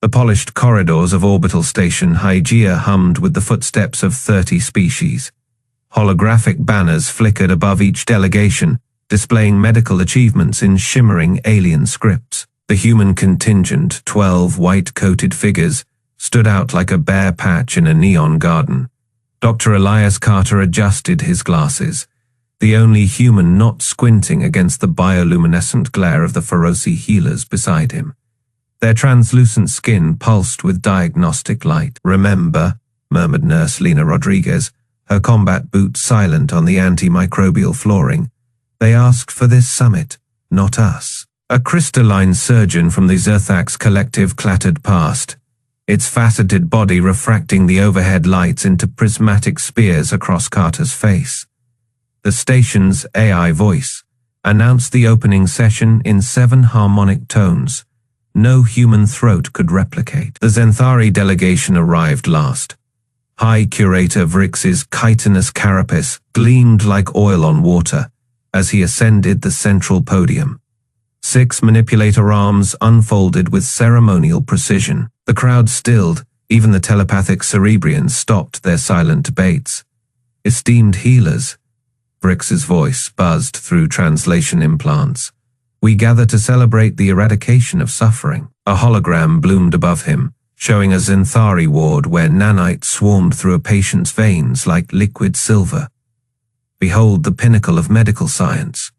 The polished corridors of orbital station Hygeia hummed with the footsteps of 30 species. Holographic banners flickered above each delegation, displaying medical achievements in shimmering alien scripts. The human contingent, 12 white-coated figures, stood out like a bare patch in a neon garden. Dr. Elias Carter adjusted his glasses, the only human not squinting against the bioluminescent glare of the Feroci healers beside him. Their translucent skin pulsed with diagnostic light. "Remember," murmured Nurse Lena Rodriguez, her combat boots silent on the antimicrobial flooring. "They asked for this summit, not us." A crystalline surgeon from the Zerthax collective clattered past, its faceted body refracting the overhead lights into prismatic spears across Carter's face. The station's AI voice announced the opening session in 7 harmonic tones no human throat could replicate. The Zenthari delegation arrived last. High Curator Vrix's chitinous carapace gleamed like oil on water as he ascended the central podium. 6 manipulator arms unfolded with ceremonial precision. The crowd stilled, even the telepathic cerebrians stopped their silent debates. "Esteemed healers," Vrix's voice buzzed through translation implants, "we gather to celebrate the eradication of suffering." A hologram bloomed above him, showing a Zenthari ward where nanite swarmed through a patient's veins like liquid silver. "Behold the pinnacle of medical science.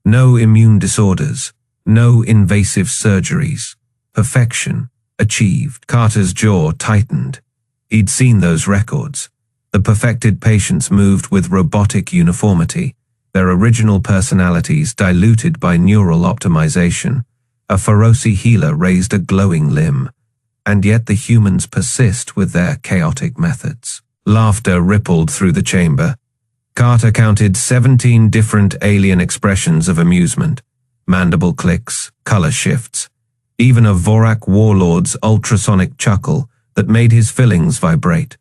No immune disorders, no invasive surgeries. Perfection achieved." Carter's jaw tightened. He'd seen those records. The perfected patients moved with robotic uniformity, their original personalities diluted by neural optimization. A Feroci healer raised a glowing limb, and yet the humans persist with their chaotic methods. Laughter rippled through the chamber. Carter counted 17 different alien expressions of amusement, mandible clicks, color shifts, even a Vorak warlord's ultrasonic chuckle that made his fillings vibrate.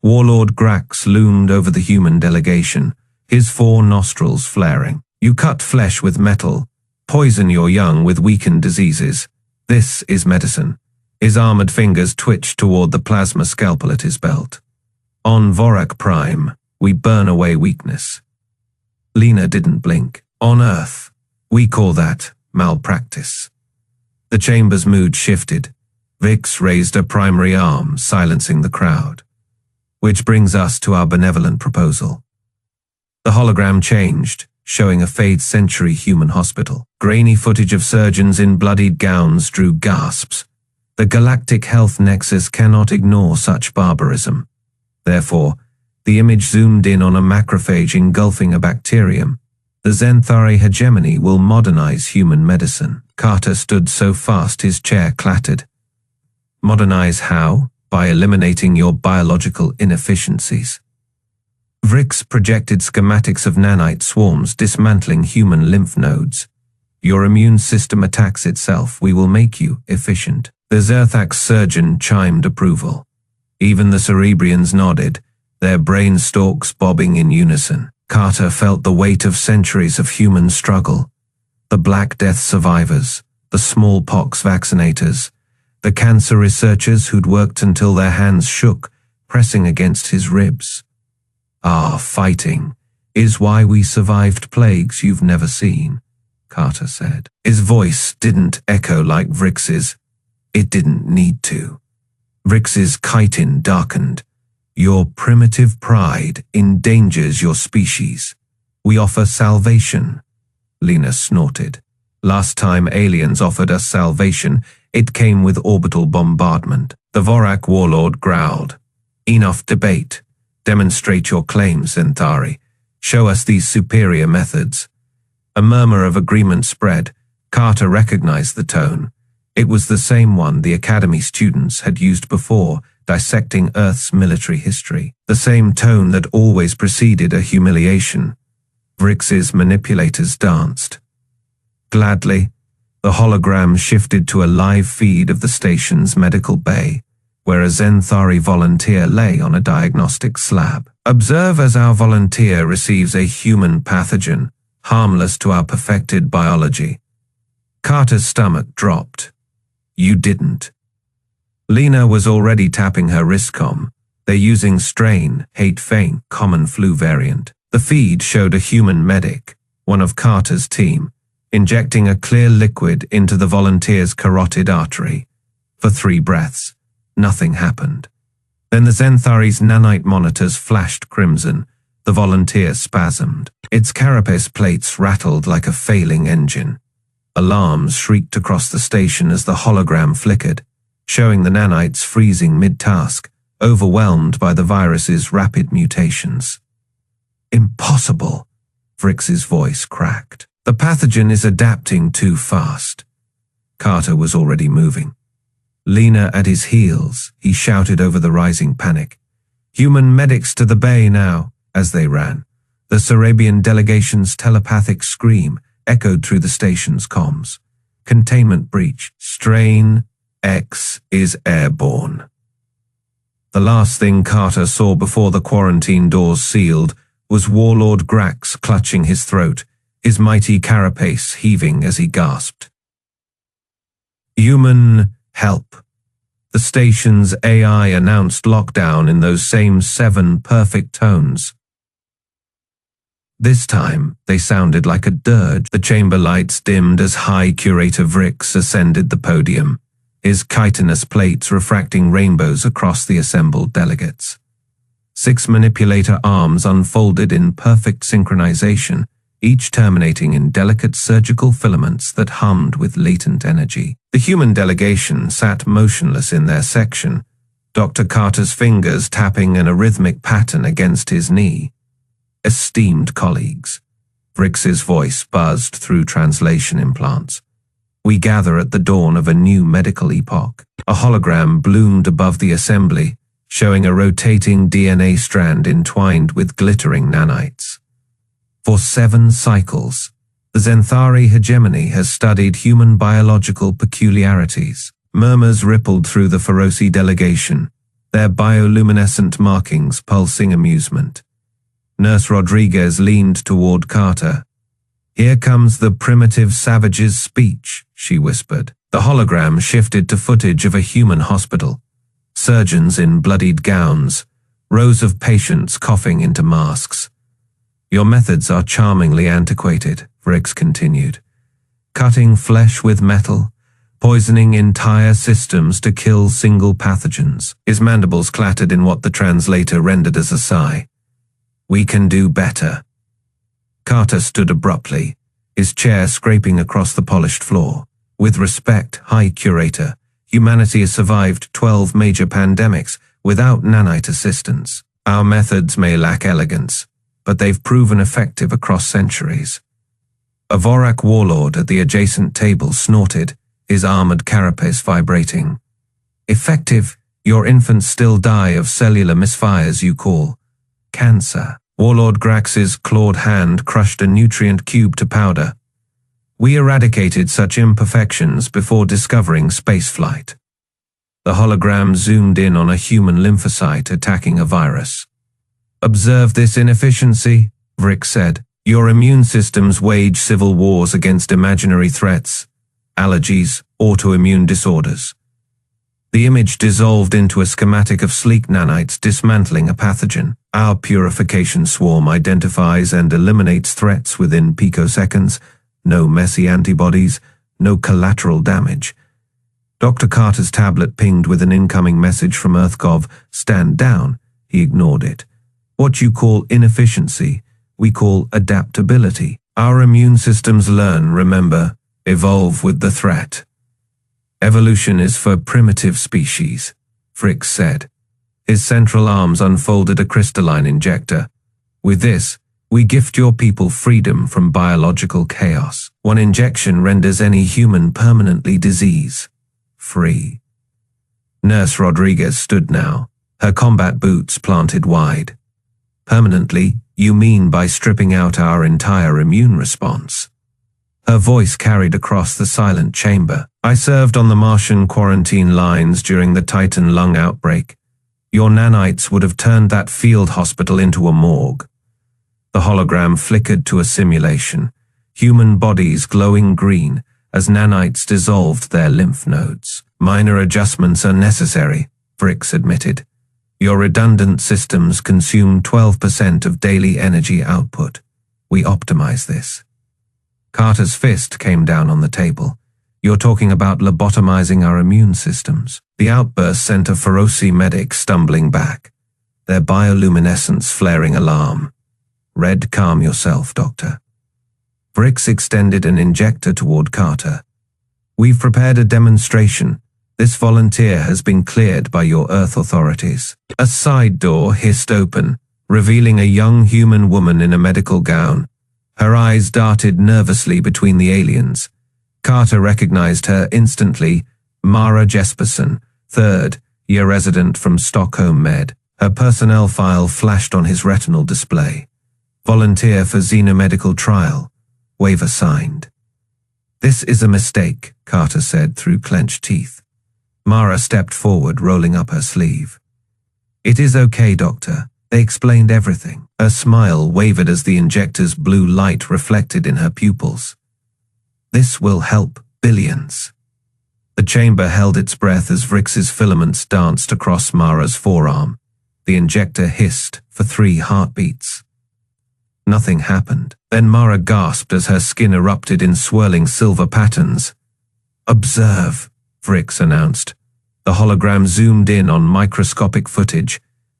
Warlord Grax loomed over the human delegation, his 4 nostrils flaring. "You cut flesh with metal, poison your young with weakened diseases. This is medicine." His armored fingers twitched toward the plasma scalpel at his belt. "On Vorak Prime, we burn away weakness." Lena didn't blink. "On Earth, we call that malpractice." The chamber's mood shifted. Vrix raised a primary arm, silencing the crowd. "Which brings us to our benevolent proposal." The hologram changed, showing a 8th century human hospital. Grainy footage of surgeons in bloodied gowns drew gasps. The Galactic Health Nexus cannot ignore such barbarism. Therefore, the image zoomed in on a macrophage engulfing a bacterium. "The Zenthari Hegemony will modernize human medicine." Carter stood so fast his chair clattered. "Modernize how?" "By eliminating your biological inefficiencies." Vrix projected schematics of nanite swarms dismantling human lymph nodes. "Your immune system attacks itself. We will make you efficient." The Zerthax surgeon chimed approval. Even the Cerebrians nodded, their brain stalks bobbing in unison. Carter felt the weight of centuries of human struggle. The Black Death survivors, the smallpox vaccinators, the cancer researchers who'd worked until their hands shook, pressing against his ribs. "Our fighting is why we survived plagues you've never seen," Carter said. His voice didn't echo like Vrix's. It didn't need to. Vrix's chitin darkened. "Your primitive pride endangers your species. We offer salvation." Lena snorted. "Last time aliens offered us salvation, it came with orbital bombardment." The Vorak warlord growled. "Enough debate. Demonstrate your claims, Zenthari. Show us these superior methods." A murmur of agreement spread. Carter recognized the tone. It was the same one the Academy students had used before, dissecting Earth's military history. The same tone that always preceded a humiliation. Vrix's manipulators danced. Gladly, the hologram shifted to a live feed of the station's medical bay, where a Zenthari volunteer lay on a diagnostic slab. "Observe as our volunteer receives a human pathogen, harmless to our perfected biology." Carter's stomach dropped. "You didn't." Lena was already tapping her wristcom. They're using strain, hate faint, common flu variant. The feed showed a human medic, one of Carter's team, injecting a clear liquid into the volunteer's carotid artery. For 3 breaths, nothing happened. Then the Zenthari's nanite monitors flashed crimson. The volunteer spasmed. Its carapace plates rattled like a failing engine. Alarms shrieked across the station as the hologram flickered, showing the nanites freezing mid-task, overwhelmed by the virus's rapid mutations. Impossible, Vrix's voice cracked. The pathogen is adapting too fast. Carter was already moving. Lena at his heels, he shouted over the rising panic. Human medics to the bay now. As they ran, the Sarabian delegation's telepathic scream echoed through the station's comms. Containment breach. Strain X is airborne. The last thing Carter saw before the quarantine doors sealed was Warlord Grax clutching his throat, his mighty carapace heaving as he gasped. Human help. The station's AI announced lockdown in those same 7 perfect tones. This time, they sounded like a dirge. The chamber lights dimmed as High Curator Vrix ascended the podium, his chitinous plates refracting rainbows across the assembled delegates. 6 manipulator arms unfolded in perfect synchronization, each terminating in delicate surgical filaments that hummed with latent energy. The human delegation sat motionless in their section, Dr. Carter's fingers tapping an arrhythmic pattern against his knee. Esteemed colleagues, Vrix's voice buzzed through translation implants. We gather at the dawn of a new medical epoch. A hologram bloomed above the assembly, showing a rotating DNA strand entwined with glittering nanites. For 7 cycles, the Zenthari Hegemony has studied human biological peculiarities. Murmurs rippled through the Feroci delegation, their bioluminescent markings pulsing amusement. Nurse Rodriguez leaned toward Carter. Here comes the primitive savage's speech, she whispered. The hologram shifted to footage of a human hospital. Surgeons in bloodied gowns, rows of patients coughing into masks. Your methods are charmingly antiquated, Vrix continued. Cutting flesh with metal, poisoning entire systems to kill single pathogens. His mandibles clattered in what the translator rendered as a sigh. We can do better. Carter stood abruptly, his chair scraping across the polished floor. With respect, High Curator, humanity has survived 12 major pandemics without nanite assistance. Our methods may lack elegance, but they've proven effective across centuries. A Vorak warlord at the adjacent table snorted, his armored carapace vibrating. Effective, your infants still die of cellular misfires you call cancer. Warlord Grax's clawed hand crushed a nutrient cube to powder. We eradicated such imperfections before discovering spaceflight. The hologram zoomed in on a human lymphocyte attacking a virus. Observe this inefficiency, Vrix said. Your immune systems wage civil wars against imaginary threats, allergies, autoimmune disorders. The image dissolved into a schematic of sleek nanites dismantling a pathogen. Our purification swarm identifies and eliminates threats within picoseconds. No messy antibodies, no collateral damage. Dr. Carter's tablet pinged with an incoming message from EarthGov. Stand down. He ignored it. What you call inefficiency, we call adaptability. Our immune systems learn, remember, evolve with the threat. Evolution is for primitive species, Vrix said. His central arms unfolded a crystalline injector. With this, we gift your people freedom from biological chaos. One injection renders any human permanently disease-free. Nurse Rodriguez stood now, her combat boots planted wide. Permanently, you mean by stripping out our entire immune response? Her voice carried across the silent chamber. I served on the Martian quarantine lines during the Titan lung outbreak. Your nanites would have turned that field hospital into a morgue. The hologram flickered to a simulation, human bodies glowing green as nanites dissolved their lymph nodes. Minor adjustments are necessary, Vrix admitted. Your redundant systems consume 12% of daily energy output. We optimize this. Carter's fist came down on the table. You're talking about lobotomizing our immune systems. The outburst sent a Feroci medic stumbling back, their bioluminescence flaring alarm. Red, calm yourself, Doctor. Vrix extended an injector toward Carter. We've prepared a demonstration. This volunteer has been cleared by your Earth authorities. A side door hissed open, revealing a young human woman in a medical gown. Her eyes darted nervously between the aliens. Carter recognized her instantly. Mara Jesperson, third-year resident from Stockholm Med. Her personnel file flashed on his retinal display. Volunteer for xenomedical trial. Waiver signed. This is a mistake, Carter said through clenched teeth. Mara stepped forward, rolling up her sleeve. It is okay, Doctor. They explained everything. Her smile wavered as the injector's blue light reflected in her pupils. This will help billions. The chamber held its breath as Vrix's filaments danced across Mara's forearm. The injector hissed for 3 heartbeats. Nothing happened. Then Mara gasped as her skin erupted in swirling silver patterns. Observe, Vrix announced. The hologram zoomed in on microscopic footage.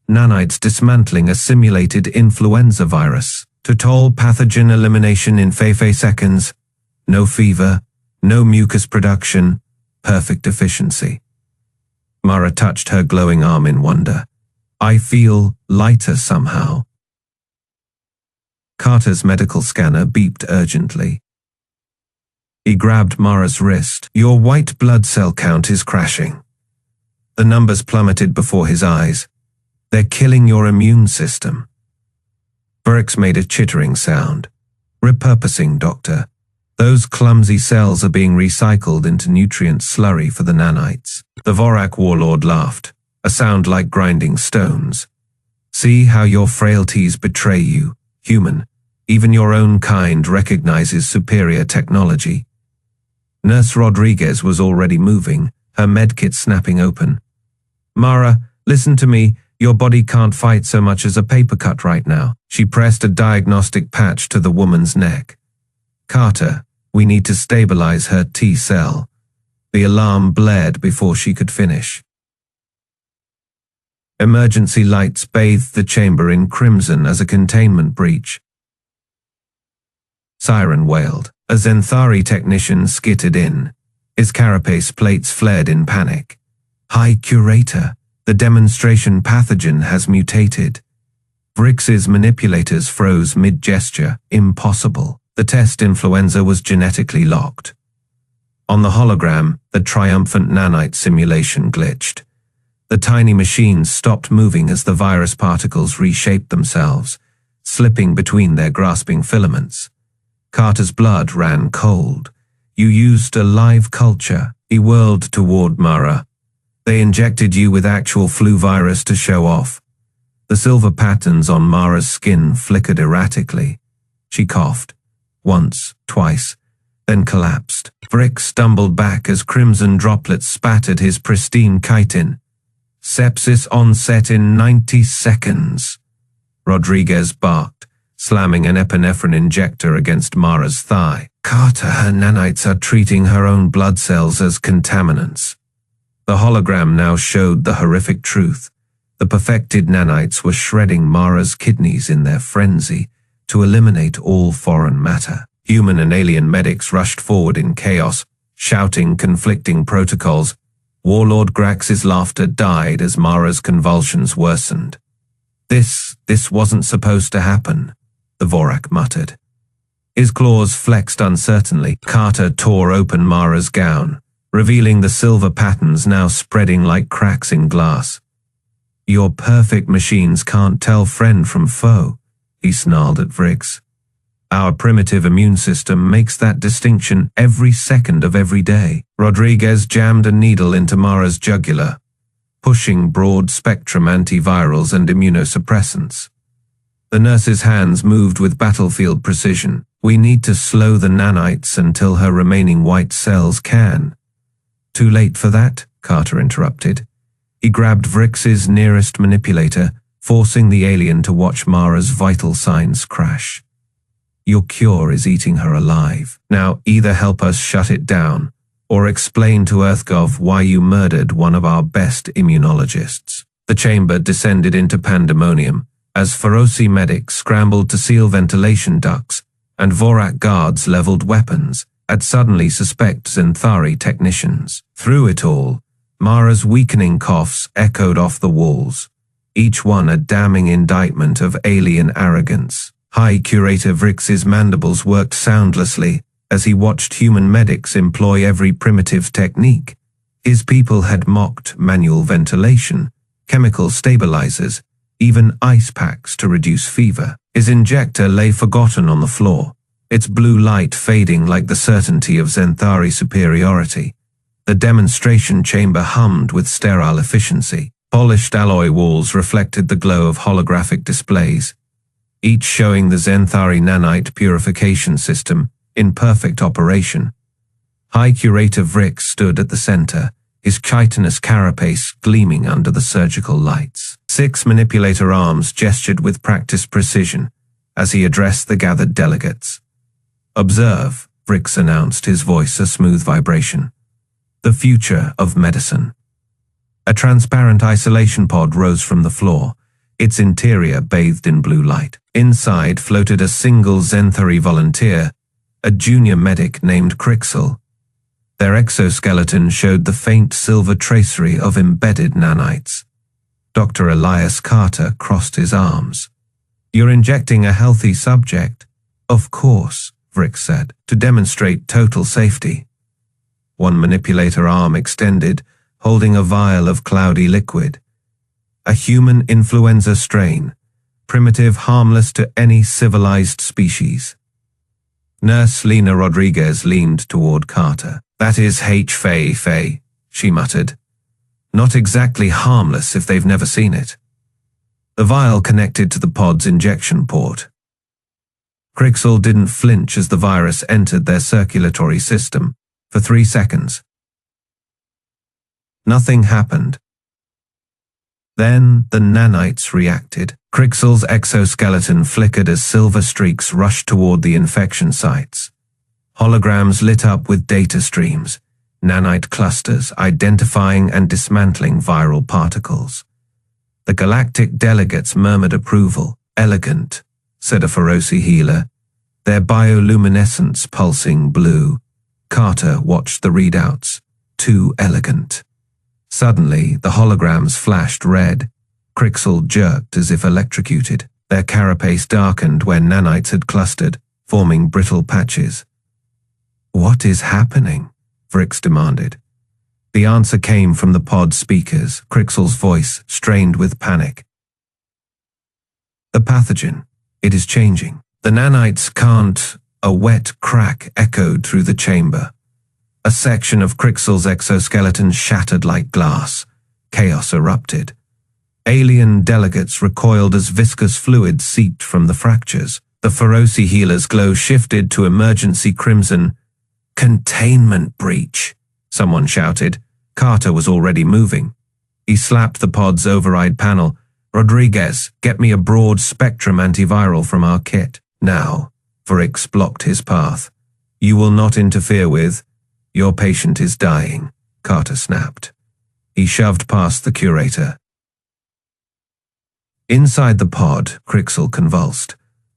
Nanites dismantling a simulated influenza virus. Total pathogen elimination in 5 seconds. No fever, no mucus production, perfect efficiency. Mara touched her glowing arm in wonder. I feel lighter somehow. Carter's medical scanner beeped urgently. He grabbed Mara's wrist. Your white blood cell count is crashing. The numbers plummeted before his eyes. They're killing your immune system. Vrix made a chittering sound. Repurposing, Doctor. Those clumsy cells are being recycled into nutrient slurry for the nanites. The Vorak warlord laughed, a sound like grinding stones. See how your frailties betray you, human. Even your own kind recognizes superior technology. Nurse Rodriguez was already moving, her medkit snapping open. Mara, listen to me. Your body can't fight so much as a paper cut right now. She pressed a diagnostic patch to the woman's neck. Carter, we need to stabilize her T-cell. The alarm blared before she could finish. Emergency lights bathed the chamber in crimson as a containment breach. Siren wailed. A Zenthari technician skittered in. His carapace plates flared in panic. Hi, Curator. The demonstration pathogen has mutated. Vrix's manipulators froze mid-gesture. Impossible. The test influenza was genetically locked. On the hologram, the triumphant nanite simulation glitched. The tiny machines stopped moving as the virus particles reshaped themselves, slipping between their grasping filaments. Carter's blood ran cold. You used a live culture. He whirled toward Mara. They injected you with actual flu virus to show off. The silver patterns on Mara's skin flickered erratically. She coughed. Once, twice, then collapsed. Vrix stumbled back as crimson droplets spattered his pristine chitin. Sepsis onset in 90 seconds. Rodriguez barked, slamming an epinephrine injector against Mara's thigh. Carter, her nanites are treating her own blood cells as contaminants. The hologram now showed the horrific truth. The perfected nanites were shredding Mara's kidneys in their frenzy to eliminate all foreign matter. Human and alien medics rushed forward in chaos, shouting conflicting protocols. Warlord Grax's laughter died as Mara's convulsions worsened. This wasn't supposed to happen, the Vorak muttered. His claws flexed uncertainly. Carter tore open Mara's gown, revealing the silver patterns now spreading like cracks in glass. Your perfect machines can't tell friend from foe, he snarled at Vrix. Our primitive immune system makes that distinction every second of every day. Rodriguez jammed a needle into Mara's jugular, pushing broad-spectrum antivirals and immunosuppressants. The nurse's hands moved with battlefield precision. We need to slow the nanites until her remaining white cells can. Too late for that, Carter interrupted. He grabbed Vrix's nearest manipulator, forcing the alien to watch Mara's vital signs crash. Your cure is eating her alive. Now either help us shut it down, or explain to EarthGov why you murdered one of our best immunologists. The chamber descended into pandemonium as Feroci medics scrambled to seal ventilation ducts and Vorak guards leveled weapons at suddenly suspect Zenthari technicians. Through it all, Mara's weakening coughs echoed off the walls, each one a damning indictment of alien arrogance. High Curator Vrix's mandibles worked soundlessly as he watched human medics employ every primitive technique. His people had mocked manual ventilation, chemical stabilizers, even ice packs to reduce fever. His injector lay forgotten on the floor, its blue light fading like the certainty of Zenthari superiority. The demonstration chamber hummed with sterile efficiency. Polished alloy walls reflected the glow of holographic displays, each showing the Zenthari nanite purification system in perfect operation. High Curator Vrix stood at the center, his chitinous carapace gleaming under the surgical lights. 6 manipulator arms gestured with practiced precision as he addressed the gathered delegates. Observe, Vrix announced, his voice a smooth vibration. The future of medicine. A transparent isolation pod rose from the floor, its interior bathed in blue light. Inside floated a single Zenthari volunteer, a junior medic named Crixel. Their exoskeleton showed the faint silver tracery of embedded nanites. Dr. Elias Carter crossed his arms. You're injecting a healthy subject? Of course, Vrix said, to demonstrate total safety. One manipulator arm extended, holding a vial of cloudy liquid. A human influenza strain, primitive, harmless to any civilized species. Nurse Lena Rodriguez leaned toward Carter. That is HFY, she muttered. Not exactly harmless if they've never seen it. The vial connected to the pod's injection port. Crixel didn't flinch as the virus entered their circulatory system for 3 seconds. Nothing happened. Then the nanites reacted. Crixel's exoskeleton flickered as silver streaks rushed toward the infection sites. Holograms lit up with data streams, nanite clusters identifying and dismantling viral particles. The galactic delegates murmured approval. Elegant, said a Feroci healer, their bioluminescence pulsing blue. Carter watched the readouts. Too elegant. Suddenly, the holograms flashed red. Crixel jerked as if electrocuted. Their carapace darkened where nanites had clustered, forming brittle patches. What is happening? Vrix demanded. The answer came from the pod speakers, Crixel's voice strained with panic. The pathogen. It is changing. The nanites can't. A wet crack echoed through the chamber. A section of Crixel's exoskeleton shattered like glass. Chaos erupted. Alien delegates recoiled as viscous fluid seeped from the fractures. The Feroci healer's glow shifted to emergency crimson. Containment breach, someone shouted. Carter was already moving. He slapped the pod's override panel. Rodriguez, get me a broad spectrum antiviral from our kit. Now, Vrix blocked his path. You will not interfere with. Your patient is dying, Carter snapped. He shoved past the curator. Inside the pod, Crixel convulsed.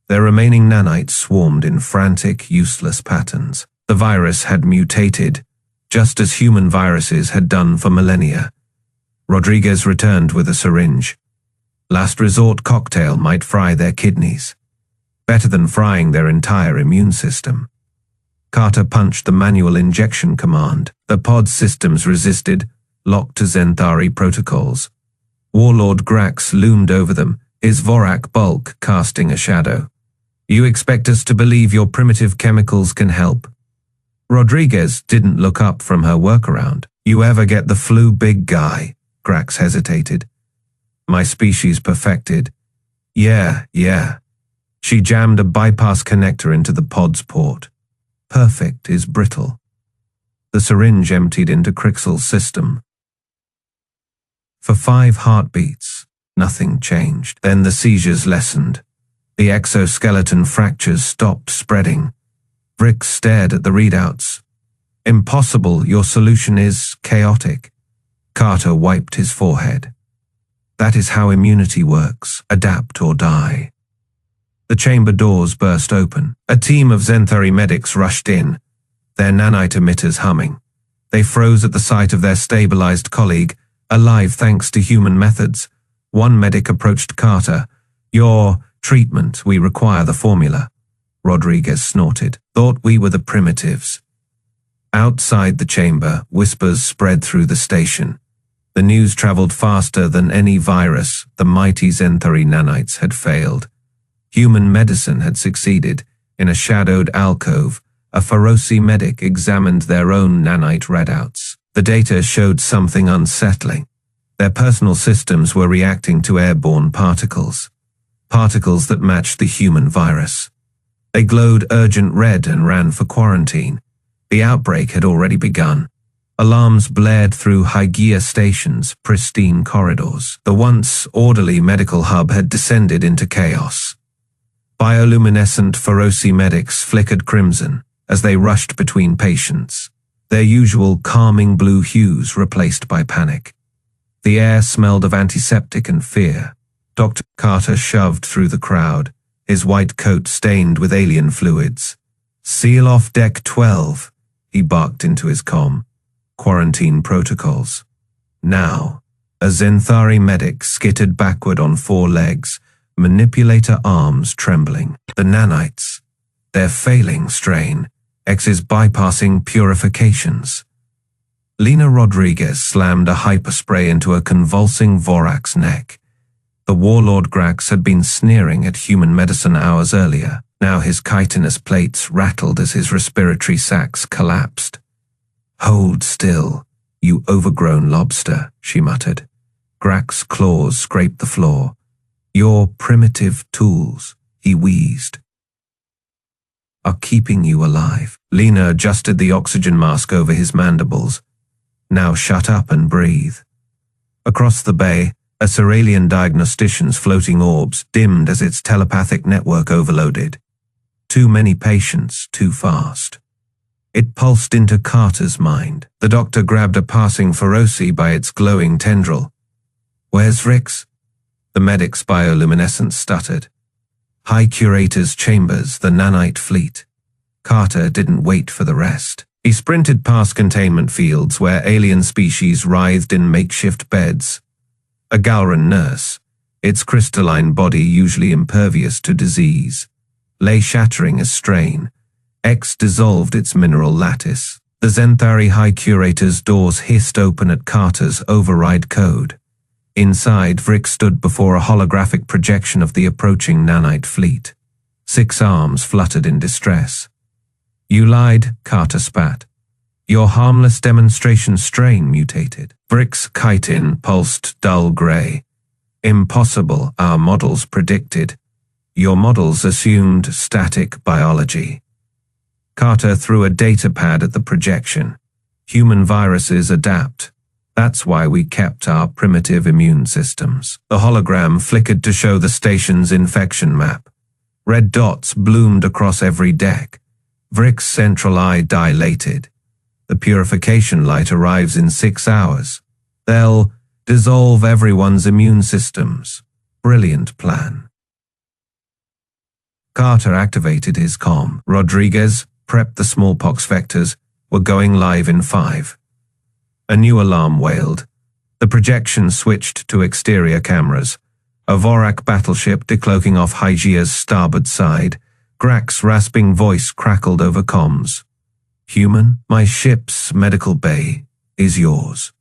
Their remaining nanites swarmed in frantic, useless patterns. The virus had mutated, just as human viruses had done for millennia. Rodriguez returned with a syringe. Last resort cocktail might fry their kidneys. Better than frying their entire immune system. Carter punched the manual injection command. The pod systems resisted, locked to Zenthari protocols. Warlord Grax loomed over them, his Vorak bulk casting a shadow. You expect us to believe your primitive chemicals can help? Rodriguez didn't look up from her workaround. You ever get the flu, big guy? Grax hesitated. My species perfected. Yeah. She jammed a bypass connector into the pod's port. Perfect is brittle. The syringe emptied into Crixel's system. For 5 heartbeats, nothing changed. Then the seizures lessened. The exoskeleton fractures stopped spreading. Vrix stared at the readouts. Impossible, your solution is chaotic. Carter wiped his forehead. That is how immunity works, adapt or die. The chamber doors burst open. A team of Zenthari medics rushed in, their nanite emitters humming. They froze at the sight of their stabilized colleague, alive thanks to human methods. One medic approached Carter. Your treatment, we require the formula. Rodriguez snorted. Thought we were the primitives. Outside the chamber, whispers spread through the station. The news traveled faster than any virus. The mighty Zenthari nanites had failed. Human medicine had succeeded. In a shadowed alcove, a Feroci medic examined their own nanite readouts. The data showed something unsettling. Their personal systems were reacting to airborne particles. Particles that matched the human virus. They glowed urgent red and ran for quarantine. The outbreak had already begun. Alarms blared through Hygeia station's pristine corridors. The once orderly medical hub had descended into chaos. Bioluminescent Feroci medics flickered crimson as they rushed between patients, their usual calming blue hues replaced by panic. The air smelled of antiseptic and fear. Dr. Carter shoved through the crowd, his white coat stained with alien fluids. Seal off Deck 12, he barked into his comm. Quarantine protocols. Now, a Zenthari medic skittered backward on 4 legs, manipulator arms trembling. The nanites. Their failing strain. X is bypassing purifications. Lena Rodriguez slammed a hyperspray into a convulsing Vorak's neck. The warlord Grax had been sneering at human medicine hours earlier. Now his chitinous plates rattled as his respiratory sacs collapsed. Hold still, you overgrown lobster, she muttered. Grax's claws scraped the floor. Your primitive tools, he wheezed, are keeping you alive. Lena adjusted the oxygen mask over his mandibles. Now shut up and breathe. Across the bay, a Ceralian diagnostician's floating orbs dimmed as its telepathic network overloaded. Too many patients, too fast. It pulsed into Carter's mind. The doctor grabbed a passing Feroci by its glowing tendril. Where's Vrix? The medic's bioluminescence stuttered. High Curator's chambers, the nanite fleet. Carter didn't wait for the rest. He sprinted past containment fields where alien species writhed in makeshift beds. A Galran nurse, its crystalline body usually impervious to disease, lay shattering as strain. X dissolved its mineral lattice. The Zenthari High Curator's doors hissed open at Carter's override code. Inside, Vrix stood before a holographic projection of the approaching nanite fleet. 6 arms fluttered in distress. You lied, Carter spat. Your harmless demonstration strain mutated. Vrix chitin pulsed dull grey. Impossible, our models predicted. Your models assumed static biology. Carter threw a data pad at the projection. Human viruses adapt. That's why we kept our primitive immune systems. The hologram flickered to show the station's infection map. Red dots bloomed across every deck. Vrix's central eye dilated. The purification light arrives in 6 hours. They'll dissolve everyone's immune systems. Brilliant plan. Carter activated his comm. Rodriguez prepped the smallpox vectors. We're going live in 5. A new alarm wailed. The projection switched to exterior cameras. A Vorak battleship decloaking off Hygeia's starboard side. Grax's rasping voice crackled over comms. Human, my ship's medical bay is yours.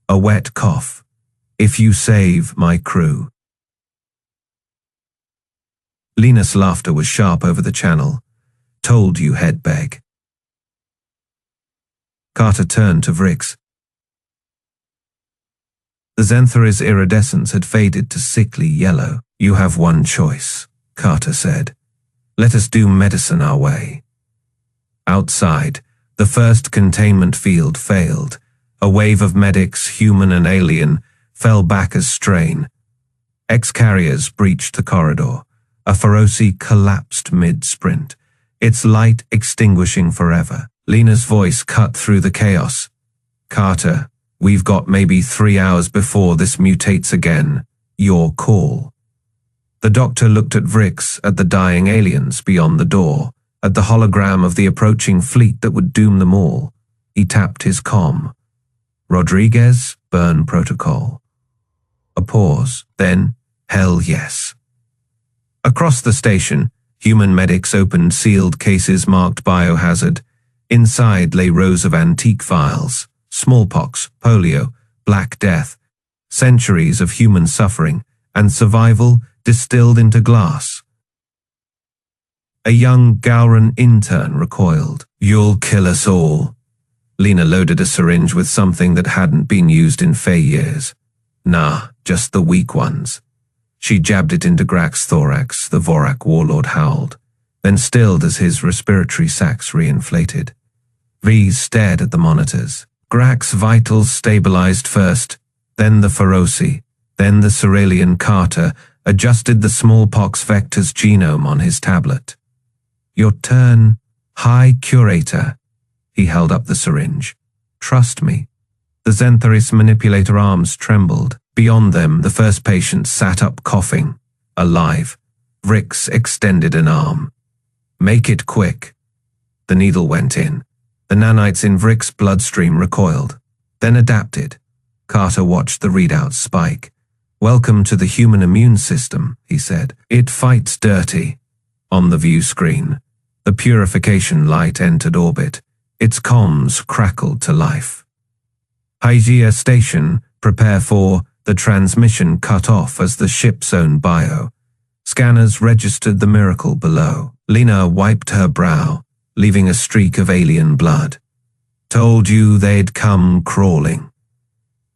A wet cough. If you save my crew. Lena's laughter was sharp over the channel. Told you, headbag. Carter turned to Vrix. The Zenthari's iridescence had faded to sickly yellow. You have one choice, Carter said. Let us do medicine our way. Outside, the first containment field failed. A wave of medics, human and alien, fell back as strain. X-carriers breached the corridor. A Feroci collapsed mid-sprint, its light extinguishing forever. Lena's voice cut through the chaos. Carter, we've got maybe 3 hours before this mutates again. Your call. The doctor looked at Vrix, at the dying aliens beyond the door, at the hologram of the approaching fleet that would doom them all. He tapped his comm. Rodriguez, burn protocol. A pause, then, hell yes. Across the station, human medics opened sealed cases marked biohazard. Inside lay rows of antique vials, smallpox, polio, Black Death, centuries of human suffering and survival distilled into glass. A young Galran intern recoiled. You'll kill us all. Lena loaded a syringe with something that hadn't been used in Fey years. Nah, just the weak ones. She jabbed it into Grak's thorax. The Vorak warlord howled, then stilled as his respiratory sacs reinflated. V's stared at the monitors. Grak's vitals stabilized first, then the Feroci, then the Cerealian Carter adjusted the smallpox vector's genome on his tablet. Your turn, High Curator. He held up the syringe. Trust me. The Zentharis manipulator arms trembled. Beyond them, the first patient sat up coughing. Alive. Vrix extended an arm. Make it quick. The needle went in. The nanites in Vrix's bloodstream recoiled, then adapted. Carter watched the readouts spike. Welcome to the human immune system, he said. It fights dirty. On the view screen, the purification light entered orbit. Its comms crackled to life. Hygeia Station, prepare for the transmission cut off as the ship's own bio. Scanners registered the miracle below. Lena wiped her brow, leaving a streak of alien blood. Told you they'd come crawling.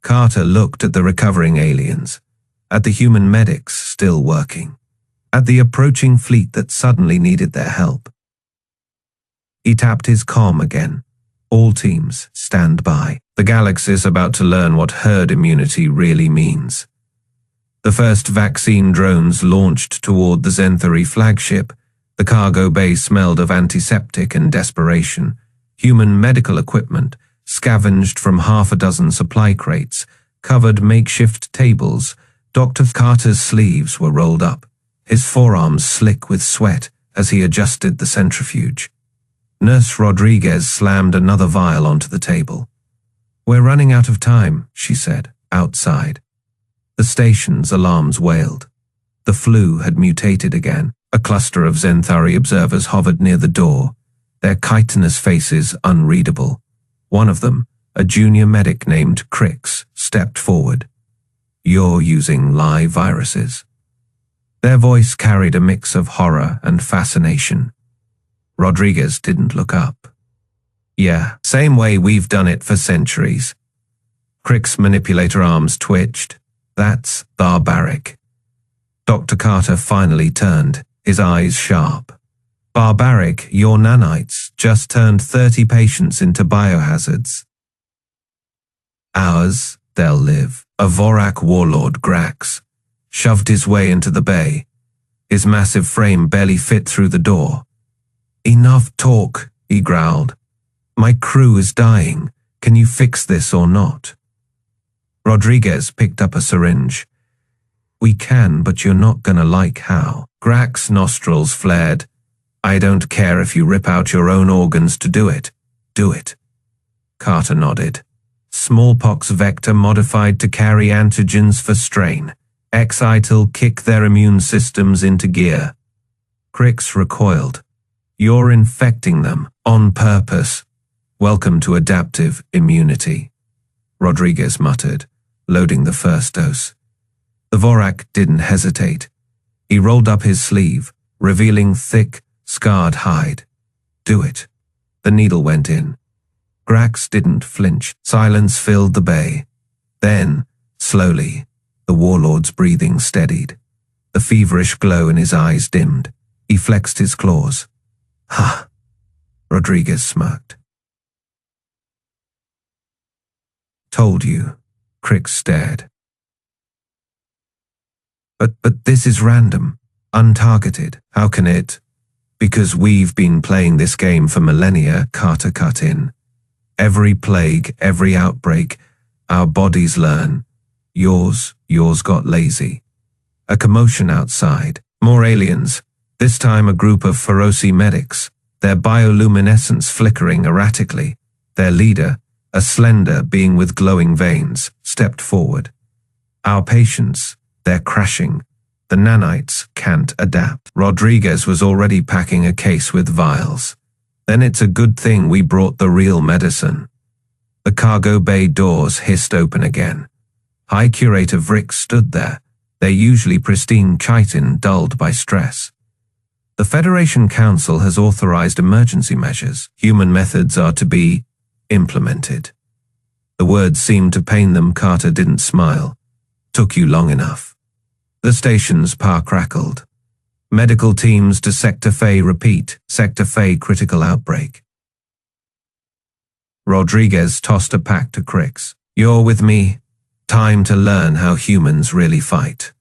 Carter looked at the recovering aliens, at the human medics still working, at the approaching fleet that suddenly needed their help. He tapped his comm again. All teams, stand by. The galaxy's about to learn what herd immunity really means. The first vaccine drones launched toward the Zenthari flagship. The cargo bay smelled of antiseptic and desperation. Human medical equipment, scavenged from half a dozen supply crates, covered makeshift tables. Dr. Carter's sleeves were rolled up, his forearms slick with sweat as he adjusted the centrifuge. Nurse Rodriguez slammed another vial onto the table. We're running out of time, she said, outside. The station's alarms wailed. The flu had mutated again. A cluster of Zenthari observers hovered near the door, their chitinous faces unreadable. One of them, a junior medic named Vrix, stepped forward. You're using live viruses. Their voice carried a mix of horror and fascination. Rodriguez didn't look up. Yeah, same way we've done it for centuries. Vrix's manipulator arms twitched. That's barbaric. Dr. Carter finally turned, his eyes sharp. Barbaric, your nanites just turned 30 patients into biohazards. Hours, they'll live. A Vorak warlord, Grax, shoved his way into the bay. His massive frame barely fit through the door. Enough talk, he growled. My crew is dying. Can you fix this or not? Rodriguez picked up a syringe. We can, but you're not gonna like how. Grax's nostrils flared. I don't care if you rip out your own organs to do it. Do it. Carter nodded. Smallpox vector modified to carry antigens for strain. X-ITIL kick their immune systems into gear. Vrix recoiled. You're infecting them, on purpose. Welcome to adaptive immunity. Rodriguez muttered, loading the first dose. The Vorak didn't hesitate. He rolled up his sleeve, revealing thick, scarred hide. Do it. The needle went in. Grax didn't flinch. Silence filled the bay. Then, slowly, the warlord's breathing steadied. The feverish glow in his eyes dimmed. He flexed his claws. Ha! Rodriguez smirked. Told you. Vrix stared. But this is random, untargeted. How can it? Because we've been playing this game for millennia, Carter cut in. Every plague, every outbreak, our bodies learn. Yours got lazy. A commotion outside. More aliens. This time a group of Feroci medics, their bioluminescence flickering erratically. Their leader, a slender being with glowing veins, stepped forward. Our patients, they're crashing. The nanites can't adapt. Rodriguez was already packing a case with vials. Then it's a good thing we brought the real medicine. The cargo bay doors hissed open again. High Curator Vrix stood there, their usually pristine chitin dulled by stress. The Federation Council has authorized emergency measures. Human methods are to be implemented. The words seemed to pain them. Carter didn't smile. Took you long enough. The station's power crackled. Medical teams to Sector Fae repeat. Sector Fae critical outbreak. Rodriguez tossed a pack to Vrix. You're with me. Time to learn how humans really fight.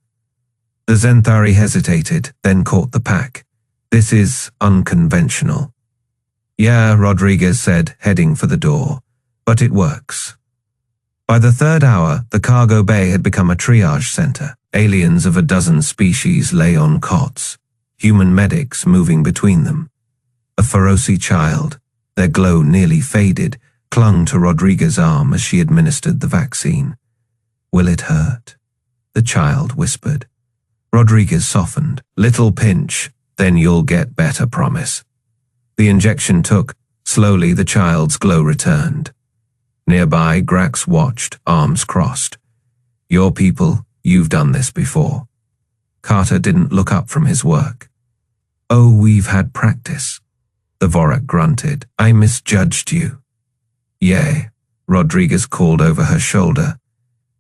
The Zenthari hesitated, then caught the pack. This is unconventional. Yeah, Rodriguez said, heading for the door. But it works. By the third hour, the cargo bay had become a triage center. Aliens of a dozen species lay on cots, human medics moving between them. A Feroci child, their glow nearly faded, clung to Rodriguez's arm as she administered the vaccine. Will it hurt? The child whispered. Rodriguez softened. Little pinch, then you'll get better, promise. The injection took. Slowly the child's glow returned. Nearby, Grax watched, arms crossed. Your people, you've done this before. Carter didn't look up from his work. Oh, we've had practice. The Vorak grunted. I misjudged you. Yay, Rodriguez called over her shoulder.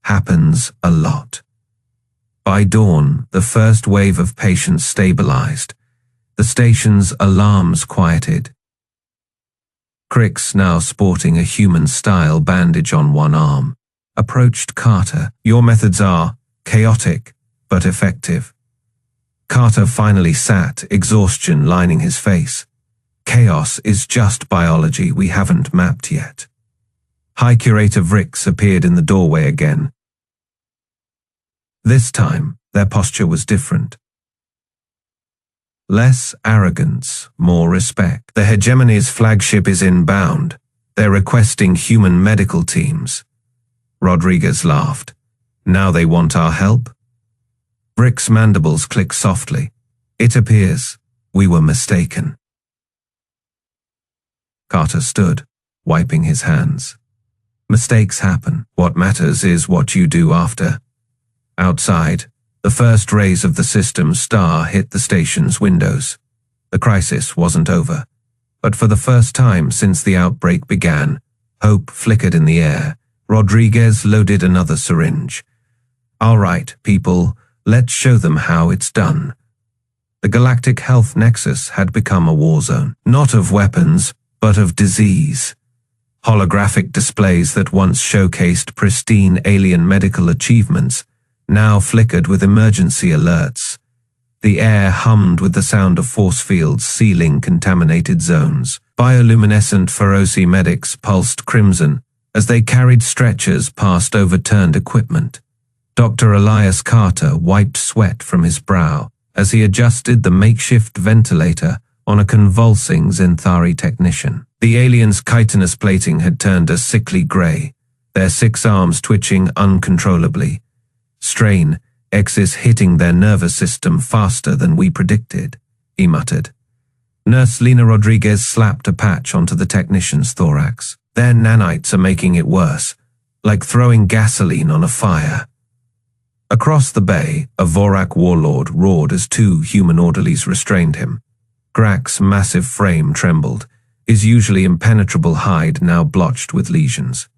Happens a lot. By dawn, the first wave of patients stabilized. The station's alarms quieted. Vrix, now sporting a human-style bandage on one arm, approached Carter. Your methods are chaotic, but effective. Carter finally sat, exhaustion lining his face. Chaos is just biology we haven't mapped yet. High Curator Vrix appeared in the doorway again. This time, their posture was different. Less arrogance, more respect. The Hegemony's flagship is inbound. They're requesting human medical teams. Rodriguez laughed. Now they want our help? Vrix's mandibles clicked softly. It appears we were mistaken. Carter stood, wiping his hands. Mistakes happen. What matters is what you do after. Outside, the first rays of the system's star hit the station's windows. The crisis wasn't over, but for the first time since the outbreak began, hope flickered in the air. Rodriguez loaded another syringe. All right, people, let's show them how it's done. The Galactic Health Nexus had become a war zone, not of weapons, but of disease. Holographic displays that once showcased pristine alien medical achievements now flickered with emergency alerts. The air hummed with the sound of force fields sealing contaminated zones. Bioluminescent Feroci medics pulsed crimson as they carried stretchers past overturned equipment. Dr. Elias Carter wiped sweat from his brow as he adjusted the makeshift ventilator on a convulsing Zenthari technician. The alien's chitinous plating had turned a sickly gray, their 6 arms twitching uncontrollably. Strain, X's hitting their nervous system faster than we predicted, he muttered. Nurse Lena Rodriguez slapped a patch onto the technician's thorax. Their nanites are making it worse, like throwing gasoline on a fire. Across the bay, a Vorak warlord roared as 2 human orderlies restrained him. Grax's massive frame trembled, his usually impenetrable hide now blotched with lesions.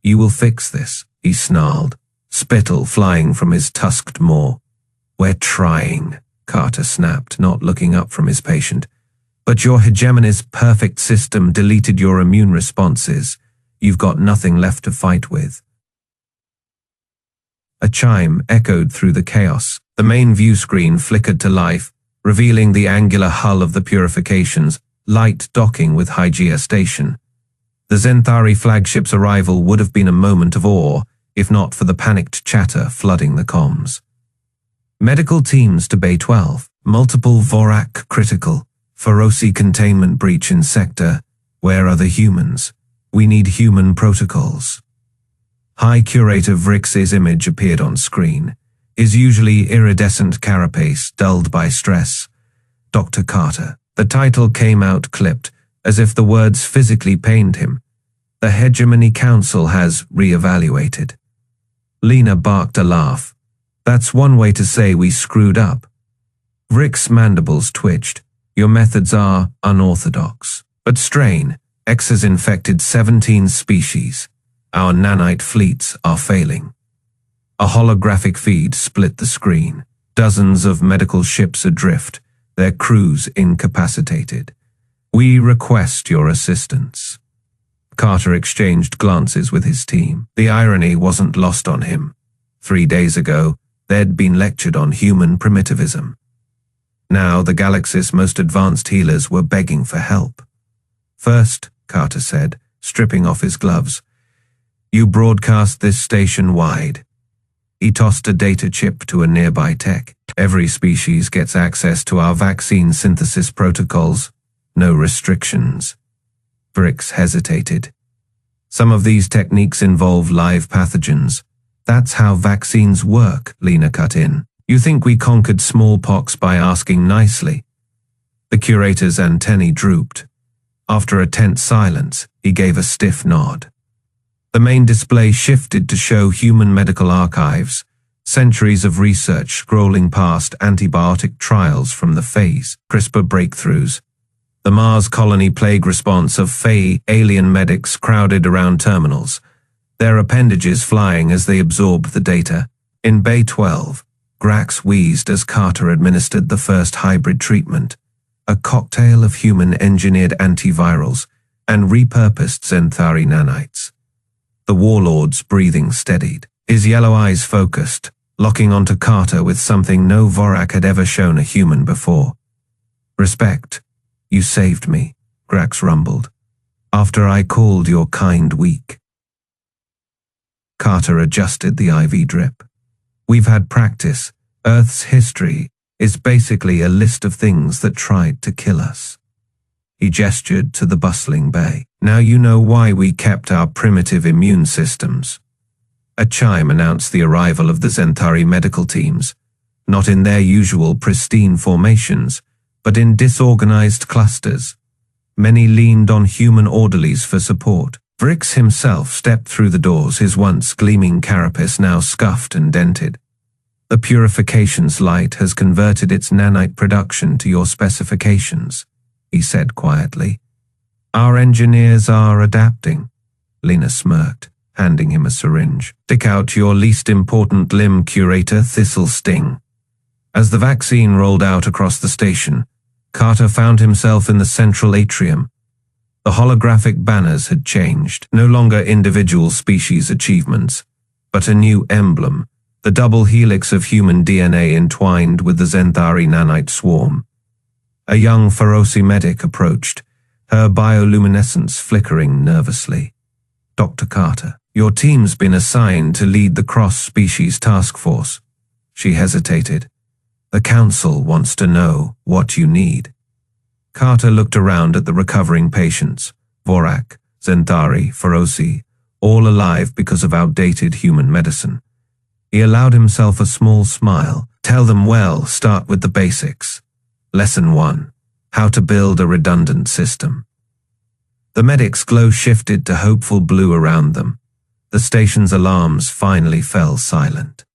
You will fix this, he snarled, spittle flying from his tusked maw. We're trying, Carter snapped, not looking up from his patient. But your Hegemony's perfect system deleted your immune responses. You've got nothing left to fight with. A chime echoed through the chaos. The main view screen flickered to life, revealing the angular hull of the purifications, light docking with Hygeia Station. The Zenthari flagship's arrival would have been a moment of awe, if not for the panicked chatter flooding the comms. Medical teams to Bay 12, multiple Vorak critical, Feroci containment breach in sector. Where are the humans? We need human protocols. High Curator Vrix's image appeared on screen. His usually iridescent carapace dulled by stress. Dr. Carter. The title came out clipped, as if the words physically pained him. The Hegemony Council has re-evaluated. Lena barked a laugh. That's one way to say we screwed up. Vrix's mandibles twitched. Your methods are unorthodox. But strain, X has infected 17 species. Our nanite fleets are failing. A holographic feed split the screen. Dozens of medical ships adrift, their crews incapacitated. We request your assistance. Carter exchanged glances with his team. The irony wasn't lost on him. 3 days ago, they'd been lectured on human primitivism. Now the galaxy's most advanced healers were begging for help. First, Carter said, stripping off his gloves, you broadcast this station wide. He tossed a data chip to a nearby tech. Every species gets access to our vaccine synthesis protocols. No restrictions. Vrix hesitated. Some of these techniques involve live pathogens. That's how vaccines work, Lena cut in. You think we conquered smallpox by asking nicely? The curator's antennae drooped. After a tense silence, he gave a stiff nod. The main display shifted to show human medical archives, centuries of research scrolling past antibiotic trials from the phase, CRISPR breakthroughs. The Mars colony plague response of Fae alien medics crowded around terminals, their appendages flying as they absorbed the data. In Bay 12, Grax wheezed as Carter administered the first hybrid treatment, a cocktail of human-engineered antivirals and repurposed Zenthari nanites. The warlord's breathing steadied, his yellow eyes focused, locking onto Carter with something no Vorak had ever shown a human before. Respect. You saved me, Grax rumbled, after I called your kind weak. Carter adjusted the IV drip. We've had practice. Earth's history is basically a list of things that tried to kill us. He gestured to the bustling bay. Now you know why we kept our primitive immune systems. A chime announced the arrival of the Zenthari medical teams, not in their usual pristine formations, but in disorganized clusters. Many leaned on human orderlies for support. Vrix himself stepped through the doors, his once gleaming carapace now scuffed and dented. The purifications light has converted its nanite production to your specifications, he said quietly. Our engineers are adapting. Lena smirked, handing him a syringe. Stick out your least important limb, Curator Thistle Sting. As the vaccine rolled out across the station, Carter found himself in the central atrium. The holographic banners had changed, no longer individual species achievements, but a new emblem, the double helix of human DNA entwined with the Zenthari nanite swarm. A young Feroci medic approached, her bioluminescence flickering nervously. Dr. Carter, your team's been assigned to lead the cross-species task force. She hesitated. The council wants to know what you need. Carter looked around at the recovering patients, Vorak, Zenthari, Feroci, all alive because of outdated human medicine. He allowed himself a small smile. Tell them well, start with the basics. Lesson 1. How to build a redundant system. The medic's glow shifted to hopeful blue around them. The station's alarms finally fell silent.